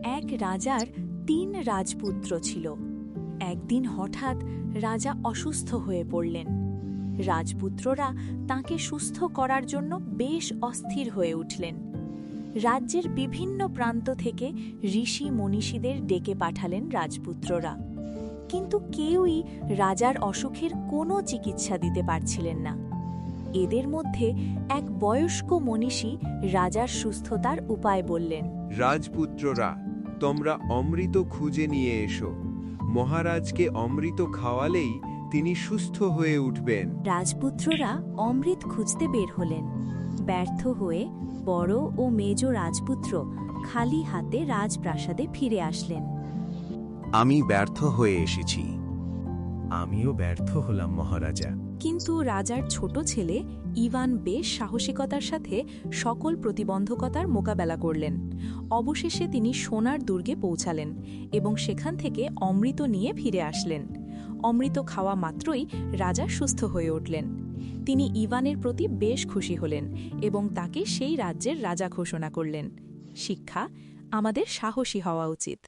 এক রাজার ৩ রাজপুত্র ছিল। একদিন হঠাৎ রাজা অসুস্থ হয়ে পড়লেন। রাজপুত্ররা তাঁকে সুস্থ করার জন্য বেশ অস্থির হয়ে উঠলেন। রাজ্যের বিভিন্ন প্রান্ত থেকে ঋষি মনীষীদের ডেকে পাঠালেন রাজপুত্ররা, কিন্তু কেউই রাজার অসুখের কোনো চিকিৎসা দিতে পারছিলেন না। এদের মধ্যে এক বয়স্ক মনীষী রাজার সুস্থতার উপায় বললেন। রাজপুত্ররা, তোমরা অমৃত খুঁজে নিয়ে এসো। মহারাজকে অমৃত খাওয়ালেই তিনি সুস্থ হয়ে উঠবেন। রাজপুত্ররা অমৃত খুঁজতে বের হলেন। ব্যর্থ হয়ে বড় ও মেজ রাজপুত্র খালি হাতে রাজপ্রাসাদে ফিরে আসলেন। আমি ব্যর্থ হয়ে এসেছি। আমিও ব্যর্থ হলাম মহারাজা। কিন্তু রাজার ছোট ছেলে ইভান বেশ সাহসিকতার সাথে সকল প্রতিবন্ধকতার মোকাবেলা করলেন। অবশেষে তিনি সোনার দুর্গে পৌঁছালেন এবং সেখান থেকে অমৃত নিয়ে ফিরে আসলেন। অমৃত খাওয়া মাত্রই রাজা সুস্থ হয়ে উঠলেন। তিনি ইভানের প্রতি বেশ খুশি হলেন এবং তাকে সেই রাজ্যের রাজা ঘোষণা করলেন। শিক্ষা: আমাদের সাহসী হওয়া উচিত।